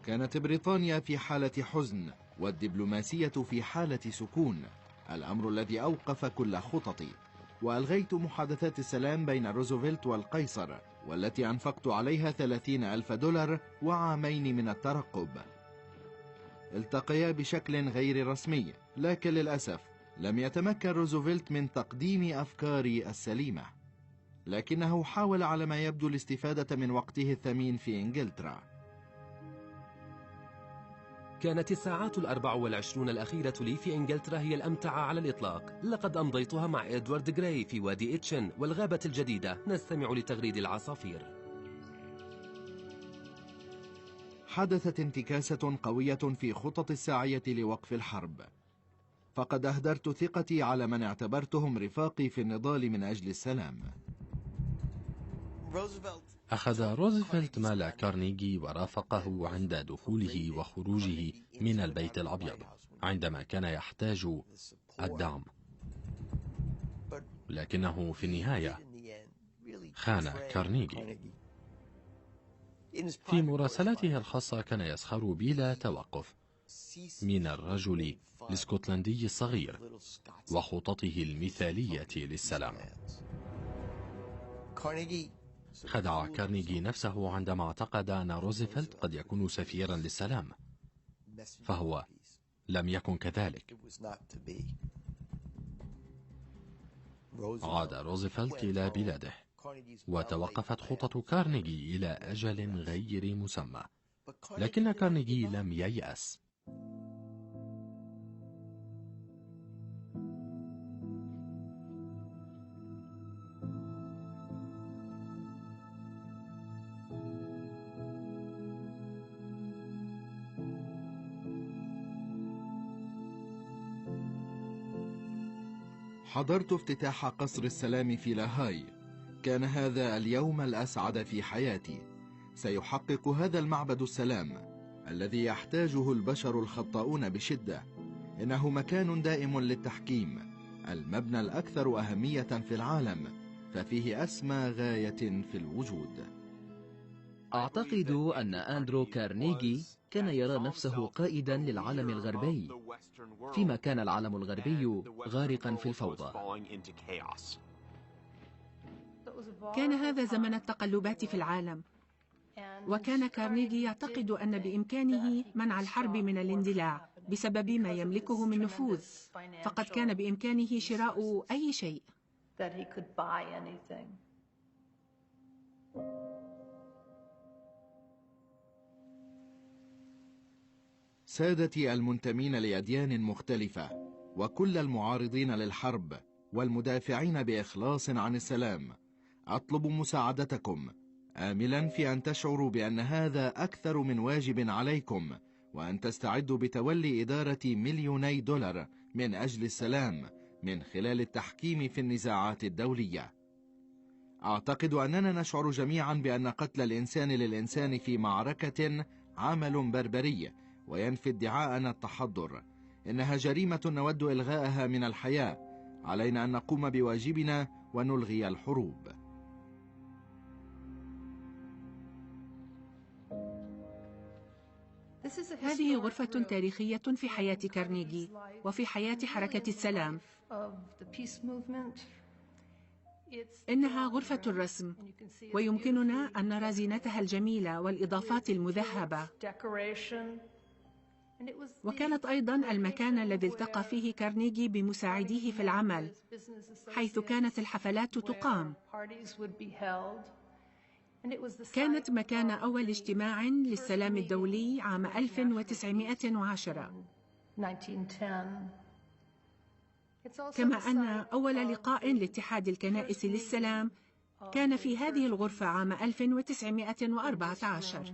Speaker 1: كانت بريطانيا في حالة حزن والدبلوماسية في حالة سكون، الأمر الذي أوقف كل خططي. وألغيت محادثات السلام بين روزفلت والقيصر، والتي أنفقت عليها $30,000 وعامين من الترقب. التقيا بشكل غير رسمي، لكن للأسف لم يتمكن روزفلت من تقديم أفكاري السليمة، لكنه حاول على ما يبدو الاستفادة من وقته الثمين في إنجلترا.
Speaker 5: كانت الساعات 24 الأخيرة لي في إنجلترا هي الأمتع على الإطلاق. لقد أمضيتها مع إدوارد جراي في وادي إتشن والغابة الجديدة، نستمع لتغريد العصافير.
Speaker 1: حدثت انتكاسة قوية في خطط الساعية لوقف الحرب، فقد أهدرت ثقتي على من اعتبرتهم رفاقي في النضال من أجل السلام.
Speaker 4: أخذ روزفلت مال كارنيجي ورافقه عند دخوله وخروجه من البيت الأبيض عندما كان يحتاج الدعم، لكنه في النهاية خان كارنيجي. في مراسلاته الخاصة كان يسخر بلا توقف من الرجل الاسكتلندي الصغير وخططه المثالية للسلام. خدع كارنيجي نفسه عندما اعتقد أن روزفلت قد يكون سفيرا للسلام، فهو لم يكن كذلك. عاد روزفلت إلى بلاده، وتوقفت خطط كارنيجي إلى أجل غير مسمى، لكن كارنيجي لم ييأس.
Speaker 1: حضرت افتتاح قصر السلام في لاهاي. كان هذا اليوم الأسعد في حياتي. سيحقق هذا المعبد السلام الذي يحتاجه البشر الخطاؤون بشدة. إنه مكان دائم للتحكيم، المبنى الأكثر أهمية في العالم، ففيه أسمى غاية في الوجود.
Speaker 2: أعتقد أن أندرو كارنيغي كان يرى نفسه قائدا للعالم الغربي، فيما كان العالم الغربي غارقا في الفوضى.
Speaker 6: كان هذا زمن التقلبات في العالم، وكان كارنيغي يعتقد أن بإمكانه منع الحرب من الاندلاع بسبب ما يملكه من نفوذ، فقد كان بإمكانه شراء أي شيء.
Speaker 1: سادتي المنتمين لأديان مختلفة وكل المعارضين للحرب والمدافعين بإخلاص عن السلام، أطلب مساعدتكم، آملا في أن تشعروا بأن هذا أكثر من واجب عليكم، وأن تستعدوا بتولي إدارة $2,000,000 من أجل السلام من خلال التحكيم في النزاعات الدولية. أعتقد أننا نشعر جميعا بأن قتل الإنسان للإنسان في معركة عمل بربري وينفي ادعاءنا التحضر. إنها جريمة نود إلغاءها من الحياة. علينا أن نقوم بواجبنا ونلغي الحروب.
Speaker 6: هذه غرفة تاريخية في حياة كارنيغي وفي حياة حركة السلام. إنها غرفة الرسم، ويمكننا أن نرى زينتها الجميلة والإضافات المذهبة. وكانت أيضا المكان الذي التقى فيه كارنيغي بمساعديه في العمل، حيث كانت الحفلات تقام. كانت مكان أول اجتماع للسلام الدولي عام 1910، كما أن أول لقاء لاتحاد الكنائس للسلام كان في هذه الغرفة عام 1914.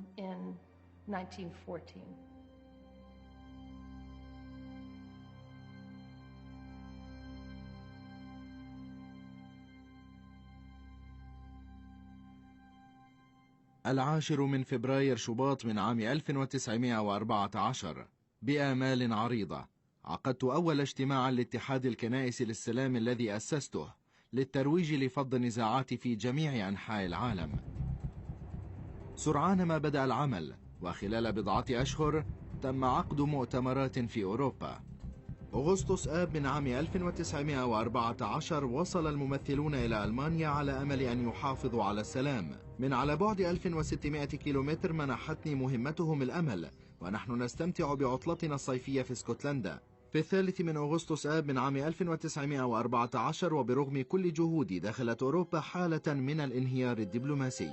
Speaker 1: العاشر من فبراير شباط من عام 1914. بآمال عريضة عقدت أول اجتماع لاتحاد الكنائس للسلام الذي أسسته للترويج لفض النزاعات في جميع أنحاء العالم. سرعان ما بدأ العمل، وخلال بضعة أشهر تم عقد مؤتمرات في أوروبا. أغسطس آب من عام 1914 وصل الممثلون إلى ألمانيا على أمل أن يحافظوا على السلام. من على بعد 1600 كيلومتر منحتني مهمتهم الأمل، ونحن نستمتع بعطلتنا الصيفية في اسكتلندا. في 3 من أغسطس آب من عام 1914، وبرغم كل جهودي دخلت أوروبا حالة من الانهيار الدبلوماسي.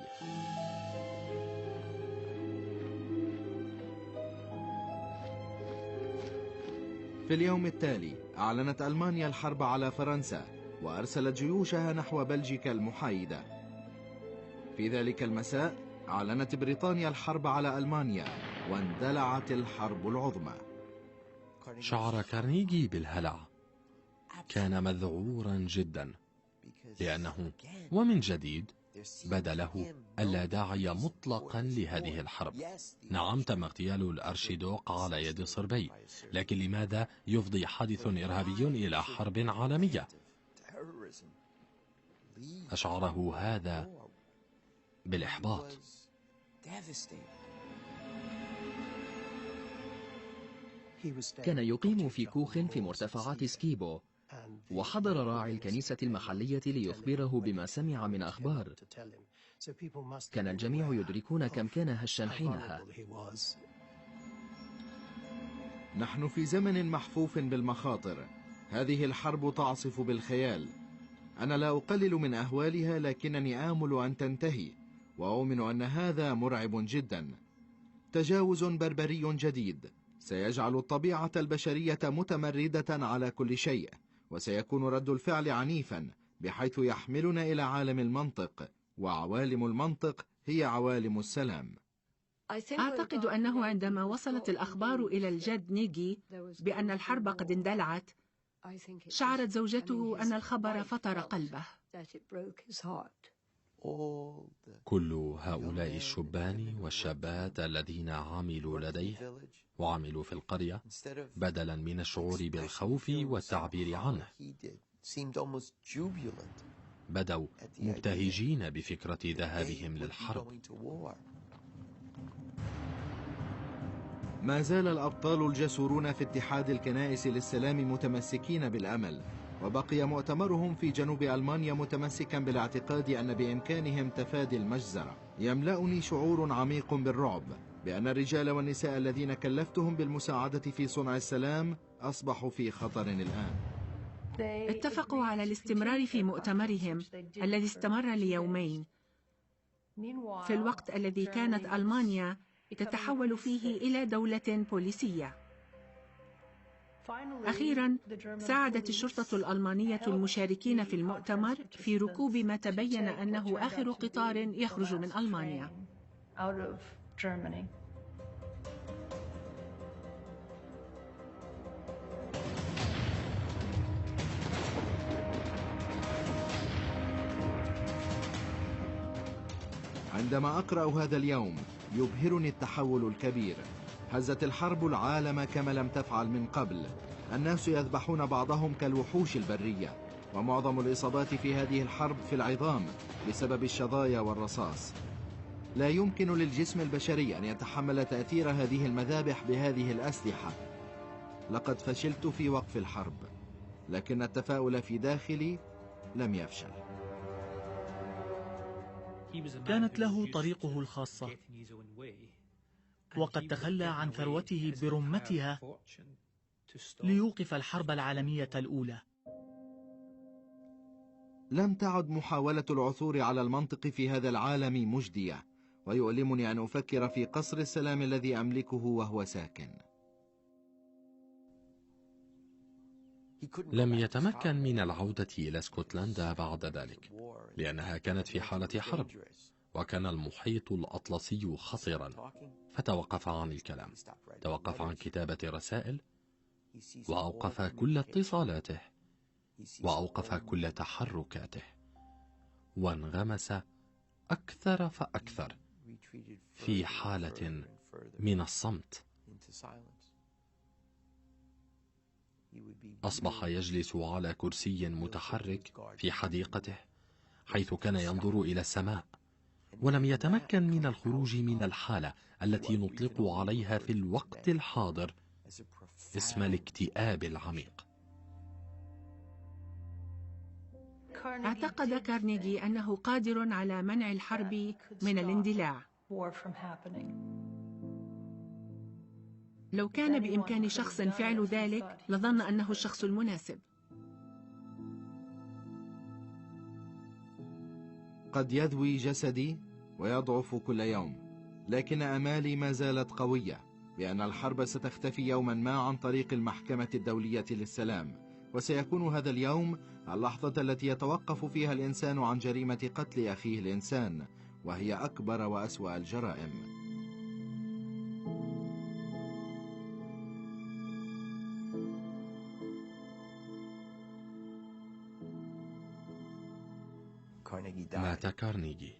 Speaker 1: في اليوم التالي أعلنت ألمانيا الحرب على فرنسا، وأرسلت جيوشها نحو بلجيكا المحايدة. في ذلك المساء أعلنت بريطانيا الحرب على ألمانيا، واندلعت الحرب العظمى.
Speaker 4: شعر كارنيغي بالهلع. كان مذعورا جدا، لأنه ومن جديد بدا له ألا داعي مطلقا لهذه الحرب. نعم، تم اغتيال الأرشيدوق على يد صربي، لكن لماذا يفضي حادث إرهابي إلى حرب عالمية؟ أشعره هذا بالإحباط.
Speaker 2: كان يقيم في كوخ في مرتفعات سكيبو، وحضر راعي الكنيسة المحلية ليخبره بما سمع من أخبار. كان الجميع يدركون كم كان هشا حينها.
Speaker 1: نحن في زمن محفوف بالمخاطر. هذه الحرب تعصف بالخيال. أنا لا أقلل من أهوالها، لكنني آمل أن تنتهي، وأؤمن أن هذا مرعب جدا. تجاوز بربري جديد سيجعل الطبيعة البشرية متمردة على كل شيء، وسيكون رد الفعل عنيفا بحيث يحملنا إلى عالم المنطق، وعوالم المنطق هي عوالم السلام.
Speaker 6: أعتقد أنه عندما وصلت الأخبار إلى الجد نيغي بأن الحرب قد اندلعت، شعرت زوجته أن الخبر فطر قلبه.
Speaker 4: كل هؤلاء الشبان والشابات الذين عملوا لديه وعملوا في القرية بدلا من الشعور بالخوف والتعبير عنه بدوا مبتهجين بفكرة ذهابهم للحرب.
Speaker 1: ما زال الأبطال الجسورون في اتحاد الكنائس للسلام متمسكين بالأمل، وبقي مؤتمرهم في جنوب ألمانيا متمسكا بالاعتقاد أن بإمكانهم تفادي المجزرة. يملأني شعور عميق بالرعب بأن الرجال والنساء الذين كلفتهم بالمساعدة في صنع السلام أصبحوا في خطر الآن.
Speaker 6: اتفقوا على الاستمرار في مؤتمرهم الذي استمر ليومين، في الوقت الذي كانت ألمانيا تتحول فيه إلى دولة بوليسية. أخيراً ساعدت الشرطة الألمانية المشاركين في المؤتمر في ركوب ما تبين أنه آخر قطار يخرج من ألمانيا.
Speaker 1: عندما أقرأ هذا اليوم يبهرني التحول الكبير. هزت الحرب العالم كما لم تفعل من قبل. الناس يذبحون بعضهم كالوحوش البرية، ومعظم الإصابات في هذه الحرب في العظام بسبب الشظايا والرصاص. لا يمكن للجسم البشري أن يتحمل تأثير هذه المذابح بهذه الأسلحة. لقد فشلت في وقف الحرب، لكن التفاؤل في داخلي لم يفشل.
Speaker 3: كانت له طريقه الخاصة، وقد تخلى عن ثروته برمتها ليوقف الحرب العالمية الأولى.
Speaker 1: لم تعد محاولة العثور على المنطق في هذا العالم مجدية، ويؤلمني أن أفكر في قصر السلام الذي أملكه وهو ساكن.
Speaker 4: لم يتمكن من العودة إلى اسكتلندا بعد ذلك لأنها كانت في حالة حرب، وكان المحيط الأطلسي خطرا، فتوقف عن الكلام، توقف عن كتابة رسائل، وأوقف كل اتصالاته، وأوقف كل تحركاته، وانغمس أكثر فأكثر في حالة من الصمت. أصبح يجلس على كرسي متحرك في حديقته حيث كان ينظر إلى السماء، ولم يتمكن من الخروج من الحالة التي نطلق عليها في الوقت الحاضر اسم الاكتئاب العميق.
Speaker 6: اعتقد كارنيجي أنه قادر على منع الحرب من الاندلاع. لو كان بإمكان شخص فعل ذلك لظن أنه الشخص المناسب.
Speaker 1: قد يذوي جسدي ويضعف كل يوم، لكن آمالي ما زالت قوية بأن الحرب ستختفي يوما ما عن طريق المحكمة الدولية للسلام، وسيكون هذا اليوم اللحظة التي يتوقف فيها الإنسان عن جريمة قتل أخيه الإنسان، وهي أكبر وأسوأ الجرائم.
Speaker 4: مات كارنيجي.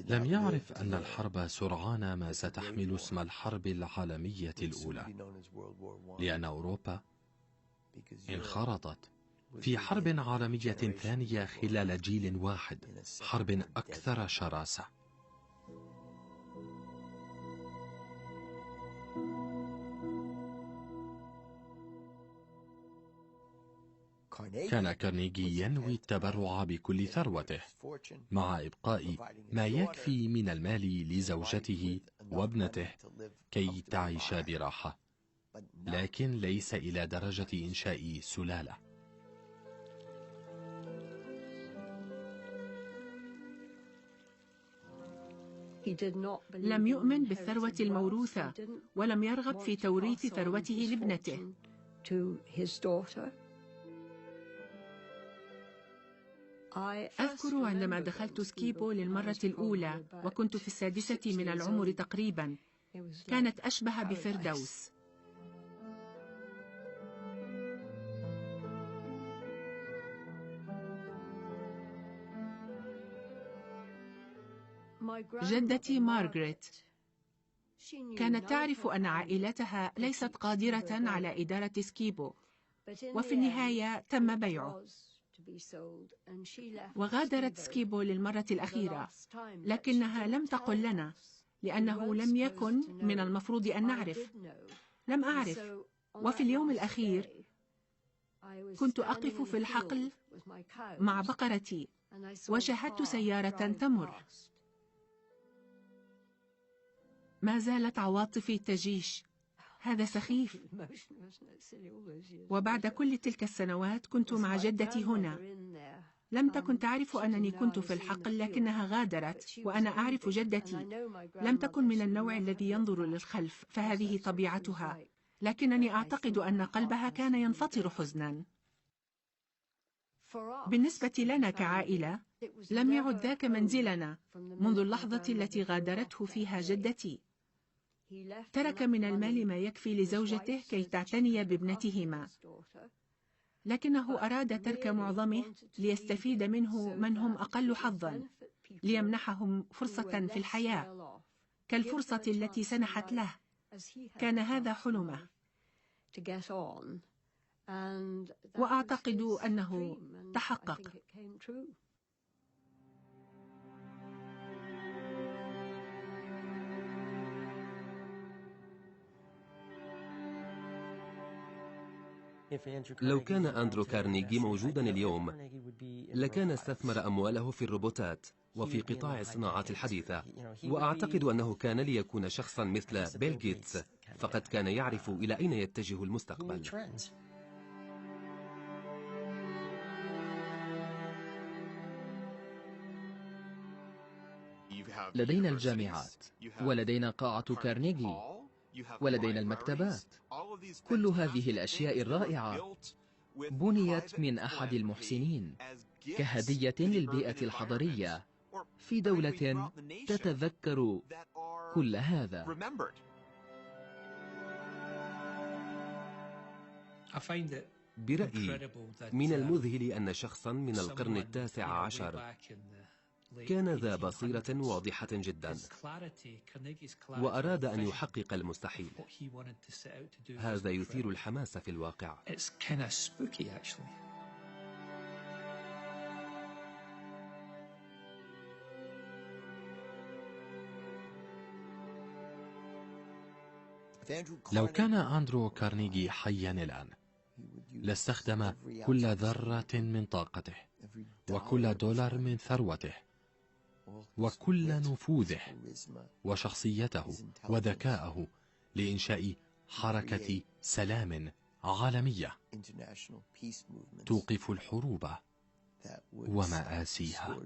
Speaker 4: لم يعرف أن الحرب سرعان ما ستحمل اسم الحرب العالمية الأولى، لأن أوروبا انخرطت في حرب عالمية ثانية خلال جيل واحد، حرب أكثر شراسة. كان كارنيجي ينوي التبرع بكل ثروته مع إبقاء ما يكفي من المال لزوجته وابنته كي تعيش براحة، لكن ليس إلى درجة إنشاء سلالة.
Speaker 6: لم يؤمن بالثروة الموروثة، ولم يرغب في توريث ثروته لابنته. أذكر عندما دخلت سكيبو للمرة الأولى وكنت في السادسة من العمر تقريبا، كانت أشبه بفردوس. جدتي مارغريت كانت تعرف أن عائلتها ليست قادرة على إدارة سكيبو، وفي النهاية تم بيعه، وغادرت سكيبو للمرة الأخيرة، لكنها لم تقل لنا لأنه لم يكن من المفروض أن نعرف. لم أعرف، وفي اليوم الأخير كنت أقف في الحقل مع بقرتي وشاهدت سيارة تمر. ما زالت عواطفي تجيش. هذا سخيف. وبعد كل تلك السنوات كنت مع جدتي هنا. لم تكن تعرف أنني كنت في الحقل، لكنها غادرت، وأنا أعرف جدتي. لم تكن من النوع الذي ينظر للخلف، فهذه طبيعتها، لكنني أعتقد أن قلبها كان ينفطر حزنا. بالنسبة لنا كعائلة، لم يعد ذاك منزلنا منذ اللحظة التي غادرته فيها جدتي. ترك من المال ما يكفي لزوجته كي تعتني بابنتهما، لكنه أراد ترك معظمه ليستفيد منه من هم أقل حظا، ليمنحهم فرصة في الحياة كالفرصة التي سنحت له. كان هذا حلمه، وأعتقد أنه تحقق.
Speaker 5: لو كان أندرو كارنيغي موجودا اليوم لكان استثمر أمواله في الروبوتات وفي قطاع الصناعات الحديثة، وأعتقد أنه كان ليكون شخصا مثل بيل غيتس، فقد كان يعرف إلى أين يتجه المستقبل.
Speaker 2: لدينا الجامعات، ولدينا قاعة كارنيغي، ولدينا المكتبات. كل هذه الأشياء الرائعة بنيت من أحد المحسنين كهدية للبيئة الحضرية في دولة تتذكر كل هذا.
Speaker 5: برأيي من المذهل أن شخصا من القرن التاسع عشر كان ذا بصيرة واضحة جدا، وأراد أن يحقق المستحيل. هذا يثير الحماس في الواقع.
Speaker 4: لو كان أندرو كارنيغي حيا الآن لاستخدم كل ذرة من طاقته وكل دولار من ثروته وكل نفوذه وشخصيته وذكاءه لإنشاء حركة سلام عالمية توقف الحروب ومآسيها.